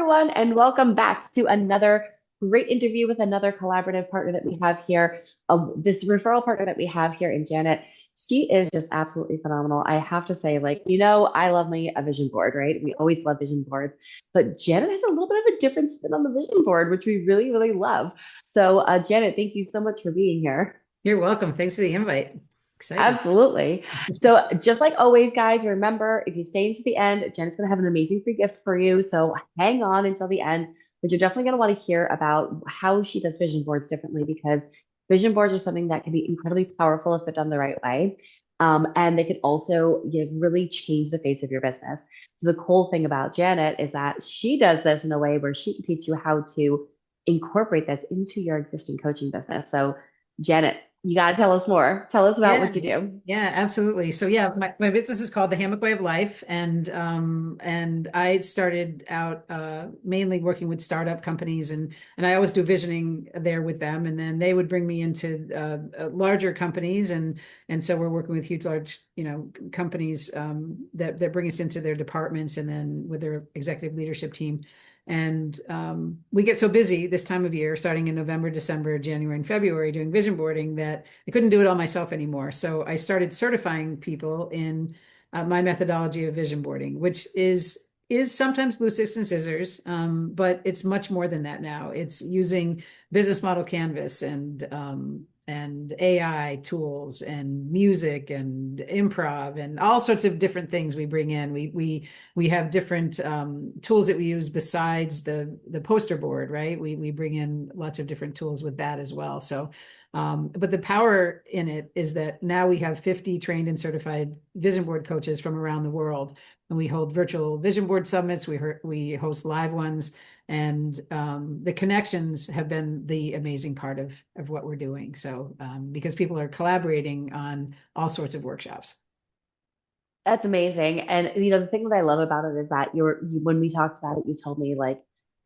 everyone, and welcome back to another great interview with another collaborative partner that we have here. This referral partner that we have here in Janet, she is just absolutely phenomenal. I have to say, I love me a vision board, right? We always love vision boards, but Janet has a little bit of a different spin on the vision board, which we really, really love. So, Janet, thank you so much for being here. You're welcome. Thanks for the invite. Excited. Absolutely. So, just like always, guys, remember if you stay into the end, Jen's going to have an amazing free gift for you. So, hang on until the end, but you're definitely going to want to hear about how she does vision boards differently because vision boards are something that can be incredibly powerful if they're done the right way. And they could also really change the face of your business. So, the cool thing about Janet is that she does this in a way where she can teach you how to incorporate this into your existing coaching business. So, Janet, you got to tell us more. Tell us about Yeah. what you do. Yeah, absolutely. So yeah, my business is called the Hammock Way of Life, and I started out mainly working with startup companies, and I always do visioning there with them, and then they would bring me into larger companies, and so we're working with huge large companies that bring us into their departments, and then with their executive leadership team. And we get so busy this time of year, starting in November, December, January, and February, doing vision boarding that I couldn't do it all myself anymore. So I started certifying people in my methodology of vision boarding, which is sometimes glue sticks and scissors, but it's much more than that now. It's using business model canvas and AI tools and music and improv and all sorts of different things we bring in. We have different tools that we use besides the poster board, right? We bring in lots of different tools with that as well. So, but the power in it is that now we have 50 trained and certified vision board coaches from around the world, and we hold virtual vision board summits. We host live ones, and the connections have been the amazing part of what we're doing. So because people are collaborating on all sorts of workshops. That's amazing. And the thing that I love about it is that when we talked about it, you told me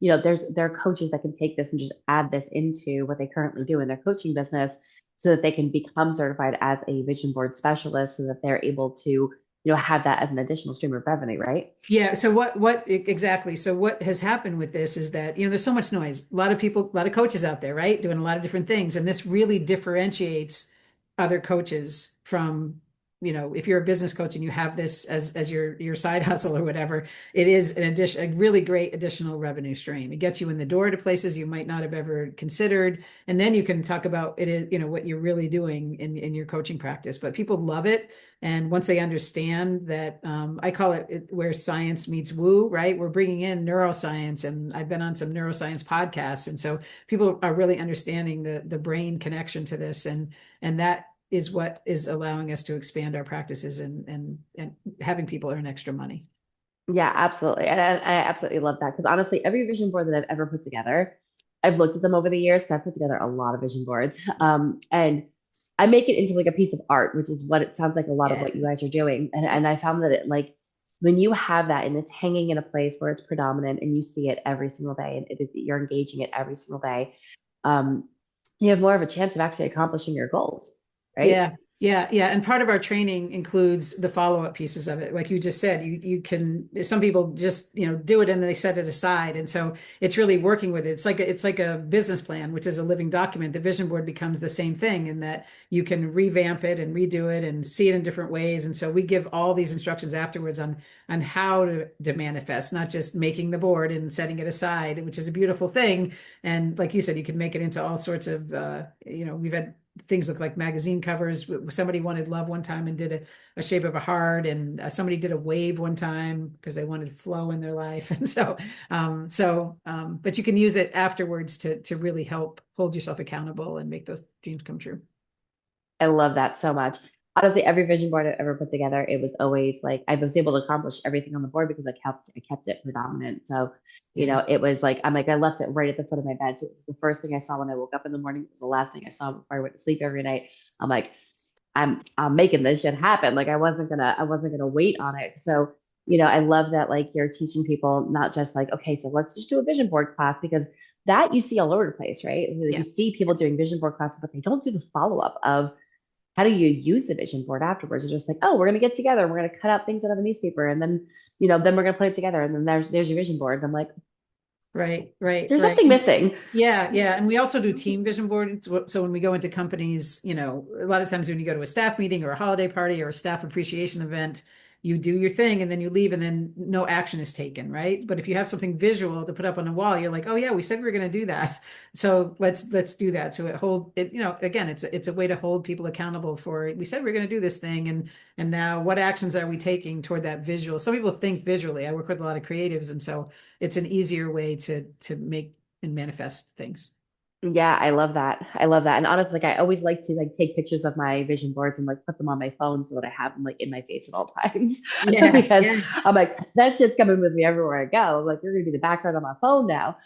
there are coaches that can take this and just add this into what they currently do in their coaching business so that they can become certified as a vision board specialist so that they're able to, have that as an additional stream of revenue, right? Yeah. So what exactly? So what has happened with this is that, there's so much noise, a lot of people, a lot of coaches out there, right? Doing a lot of different things. And this really differentiates other coaches from, if you're a business coach and you have this as your side hustle or whatever, it is a really great additional revenue stream. It gets you in the door to places you might not have ever considered. And then you can talk about it is, what you're really doing in your coaching practice. But people love it. And once they understand that, I call it where science meets woo, right? We're bringing in neuroscience, and I've been on some neuroscience podcasts. And so people are really understanding the brain connection to this. And that is what is allowing us to expand our practices and having people earn extra money. Yeah, absolutely. And I absolutely love that because honestly, every vision board that I've ever put together, I've looked at them over the years. So I've put together a lot of vision boards. And I make it into like a piece of art, which is what it sounds like a lot of Yeah. what you guys are doing. And I found that when you have that and it's hanging in a place where it's predominant and you see it every single day and you're engaging it every single day, um, you have more of a chance of actually accomplishing your goals, right? Yeah, yeah, yeah. And part of our training includes the follow-up pieces of it. Like you just said, you can some people just, do it and they set it aside. And so it's really working with it. It's like a business plan, which is a living document. The vision board becomes the same thing in that you can revamp it and redo it and see it in different ways. And so we give all these instructions afterwards on how to manifest, not just making the board and setting it aside, which is a beautiful thing. And like you said, you can make it into all sorts of we've had things look like magazine covers. Somebody wanted love one time and did a shape of a heart, and somebody did a wave one time because they wanted flow in their life. And but you can use it afterwards to really help hold yourself accountable and make those dreams come true. I love that so much. Honestly, every vision board I ever put together, it was always like I was able to accomplish everything on the board because I kept it predominant. So, Yeah. it was like I left it right at the foot of my bed. So it was the first thing I saw when I woke up in the morning. It was the last thing I saw before I went to sleep every night. I'm like, I'm making this shit happen. Like I wasn't gonna wait on it. So, I love that you're teaching people not just like, okay, so let's just do a vision board class because that you see all over the place, right? You Yeah. see people doing vision board classes, but they don't do the follow-up of how do you use the vision board afterwards? It's just like, oh, we're gonna get together, we're gonna cut out things out of the newspaper, and then then we're gonna put it together, and then there's your vision board. And I'm like, Right, right, There's right. something missing. Yeah, yeah. And we also do team vision boards. So when we go into companies, a lot of times when you go to a staff meeting or a holiday party or a staff appreciation event, you do your thing and then you leave and then no action is taken, right? But if you have something visual to put up on a wall, you're like, oh yeah, we said we were going to do that. So let's do that. So again, it's a way to hold people accountable for we said we are going to do this thing and now what actions are we taking toward that visual? Some people think visually. I work with a lot of creatives, and so it's an easier way to make and manifest things. Yeah, I love that. I love that. And honestly, like I always like to like take pictures of my vision boards and like put them on my phone so that I have them like in my face at all times. Yeah, Because yeah, I'm like, that shit's coming with me everywhere I go. Like you're gonna be the background on my phone now.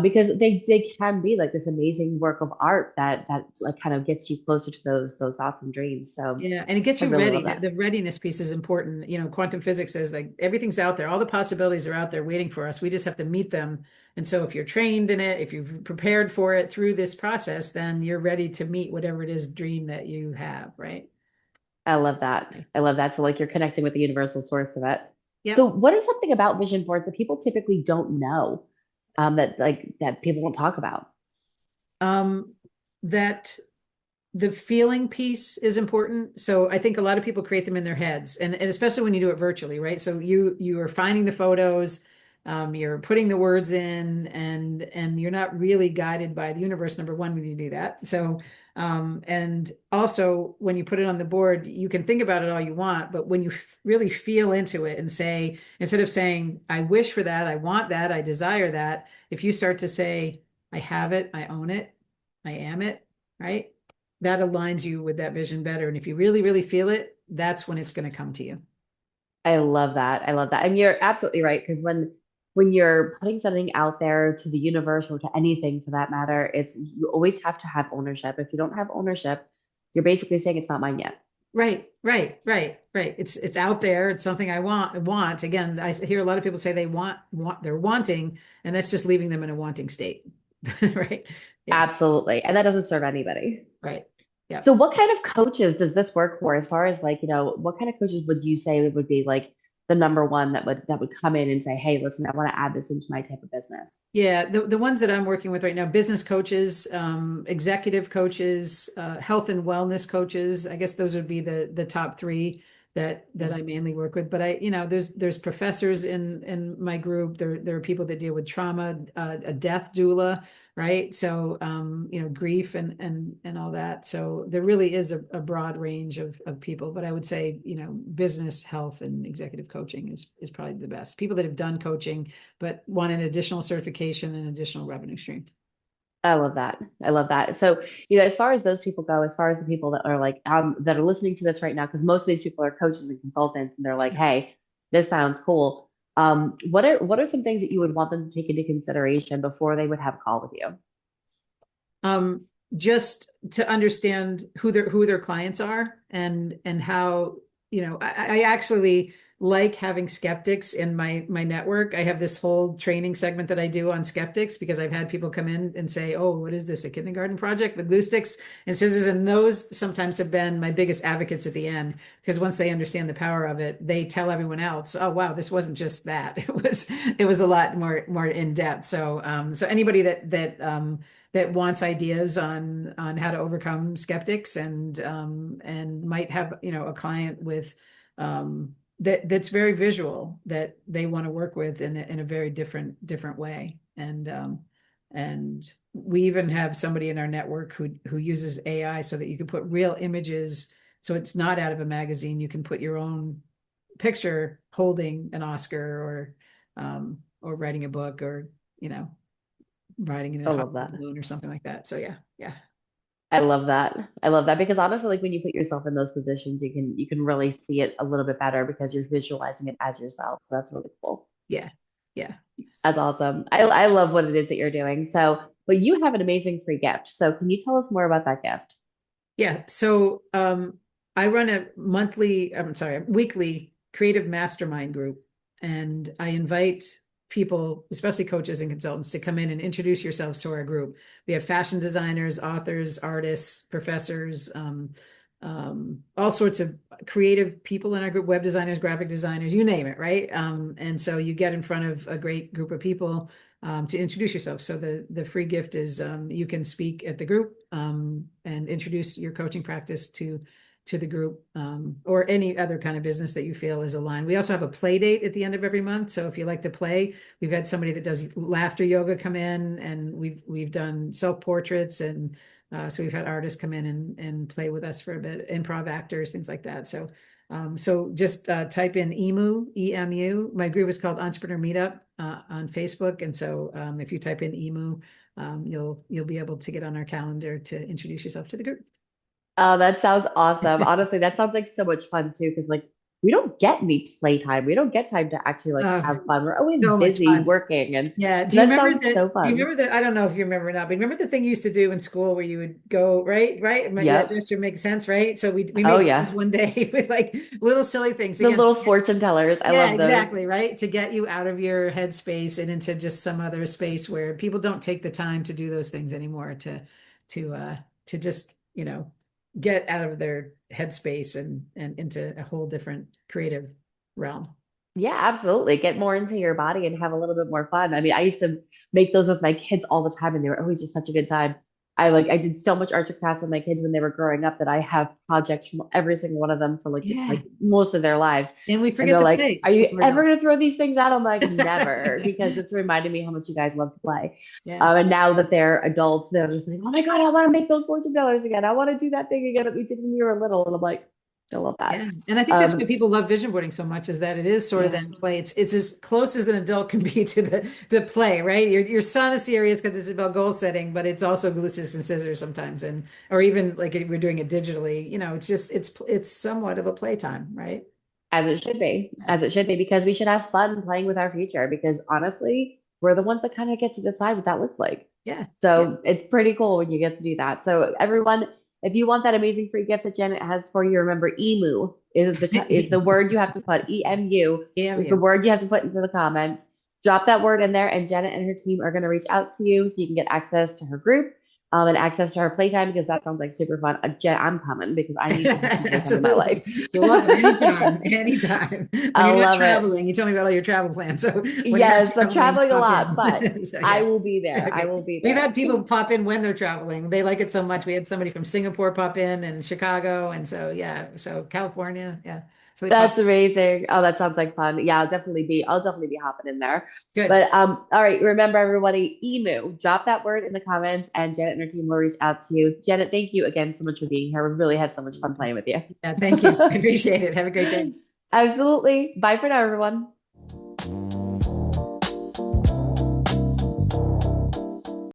Because they can be like this amazing work of art that like kind of gets you closer to those thoughts and dreams. So yeah. And it gets I you really ready. love The, that. the readiness piece is important. Quantum physics says like everything's out there. All the possibilities are out there waiting for us. We just have to meet them. And so if you're trained in it, if you've prepared for it through this process, then you're ready to meet whatever it is dream that you have, right? I love that. Okay. I love that. So like you're connecting with the universal source of it. So Yep. what is something about vision boards that people typically don't know, that people won't talk about? Um, that the feeling piece is important. So I think a lot of people create them in their heads, and especially when you do it virtually, right? So you are finding the photos, you're putting the words in, and you're not really guided by the universe, number one, when you do that. So and also when you put it on the board, you can think about it all you want, but when you really feel into it and say, instead of saying, I wish for that, I want that, I desire that, if you start to say, I have it, I own it, I am it, right? That aligns you with that vision better. And if you really, really feel it, that's when it's going to come to you. I love that. I love that. And you're absolutely right. Because when you're putting something out there to the universe or to anything for that matter, it's you always have to have ownership. If you don't have ownership, you're basically saying it's not mine yet. Right, right, right, right. It's out there. It's something I want. Again, I hear a lot of people say they want they're wanting, and that's just leaving them in a wanting state. Right? Yeah, Absolutely. And that doesn't serve anybody. right. Yeah. So what kind of coaches does this work for as far as like, what kind of coaches would you say would be like the number one that would come in and say, "Hey, listen, I want to add this into my type of business." Yeah, the ones that I'm working with right now, business coaches, executive coaches, health and wellness coaches. I guess those would be the top three that I mainly work with. But there's professors in my group. There are people that deal with trauma, a death doula, right? So grief and all that. So there really is a broad range of people. But I would say, business, health, and executive coaching is probably the best. People that have done coaching but want an additional certification and additional revenue stream. I love that. I love that. So, as far as those people go, as far as the people that are like that are listening to this right now, because most of these people are coaches and consultants, and they're like, "Hey, this sounds cool." What are some things that you would want them to take into consideration before they would have a call with you? Um, just to understand who their clients are and how, I actually like having skeptics in my network. I have this whole training segment that I do on skeptics because I've had people come in and say, "Oh, what is this? A kindergarten project with glue sticks and scissors?" And those sometimes have been my biggest advocates at the end because once they understand the power of it, they tell everyone else, "Oh, wow, this wasn't just that. It was a lot more in depth." So anybody that wants ideas on how to overcome skeptics and might have a client with that's very visual that they want to work with in a very different way and we even have somebody in our network who uses AI so that you can put real images, so it's not out of a magazine. You can put your own picture holding an Oscar or writing a book or you know riding in I a hot love that. balloon or something like that. So yeah, yeah, I love that. I love that because honestly, like when you put yourself in those positions, you can really see it a little bit better because you're visualizing it as yourself. So that's really cool. yeah, yeah, That's awesome. I love what it is that you're doing. So, but you have an amazing free gift. So can you tell us more about that gift? yeah. So I run a weekly creative mastermind group, and I invite people, especially coaches and consultants, to come in and introduce yourselves to our group. We have fashion designers, authors, artists, professors, all sorts of creative people in our group, web designers, graphic designers, you name it, right? And so you get in front of a great group of people to introduce yourself. So the free gift is you can speak at the group and introduce your coaching practice to the group or any other kind of business that you feel is aligned. We also have a play date at the end of every month. So if you like to play, we've had somebody that does laughter yoga come in, and we've done self portraits, and so we've had artists come in and play with us for a bit, improv actors, things like that. So so just type in EMU, EMU. My group is called Entrepreneur Meetup on Facebook, and so if you type in EMU, you'll be able to get on our calendar to introduce yourself to the group. Oh, that sounds awesome. Honestly, that sounds like so much fun too, because like we don't get any playtime. We don't get time to actually like Uh, have fun. We're always so much busy fun. working, and Yeah. that sounds so Do you fun. remember I don't know if you remember or not, but remember the thing you used to do in school where you would go, right? Right. That Yep. gesture makes sense, right? So we Oh made games yeah. one day with like little silly things The again. little fortune tellers. I Yeah, love those. exactly, right? To get you out of your headspace and into just some other space where people don't take the time to do those things anymore to to just, get out of their headspace and into a whole different creative realm. Yeah, absolutely. Get more into your body and have a little bit more fun. I mean, I used to make those with my kids all the time, and they were always just such a good time. I did so much arts and crafts with my kids when they were growing up that I have projects from every single one of them for Yeah. like most of their lives. And we And forget they're to like, play "Are you when we're ever adults. going to throw these things out?" I'm like, "Never," because it's reminded me how much you guys love to play. Yeah. And now that they're adults, they're just like, "Oh my God, I want to make those fortune tellers again. I want to do that thing again that we did when we were little." And I'm like, "I love that." Yeah. And I think that's why Um, people love vision boarding so much is that it is sort of yeah. that play. It's as close as an adult can be to play, right? Your son is serious because it's about goal setting, but it's also glue, sticks, and scissors sometimes. And or even like if we're doing it digitally, it's just it's somewhat of a playtime, right? As it should be, Yeah. as it should be, because we should have fun playing with our future. Because honestly, we're the ones that kind of get to decide what that looks like. Yeah. Yeah. So it's pretty cool when you get to do that. So everyone, if you want that amazing free gift that Janet has for you, remember emu is the word you have to put. EMU Yeah. is the Yeah. word you have to put into the comments. Drop that word in there, and Janet and her team are going to reach out to you so you can get access to her group. And access to her playtime because that sounds like super fun. Jen, I'm coming because I need to have some playtime in my life. Absolutely. You're welcome anytime, anytime. When I you're not love it. traveling, you tell me about all your travel plans. So when you're not Yes, I'm traveling, traveling a pop lot, in. but So I yeah. will be there. I Okay. will be We've there. had people pop in when they're traveling. They like it so much. We had somebody from Singapore pop in and Chicago. And so, yeah. So California. Yeah. So they pop. That's amazing. Oh, that sounds like fun. Yeah, I'll definitely be hopping in there. Good. But all right, remember everybody, emu, drop that word in the comments and Janet and her team will reach out to you. Janet, thank you again so much for being here. We really had so much fun playing with you. Yeah. Thank you. I appreciate it. Have a great day. Absolutely. Bye for now, everyone.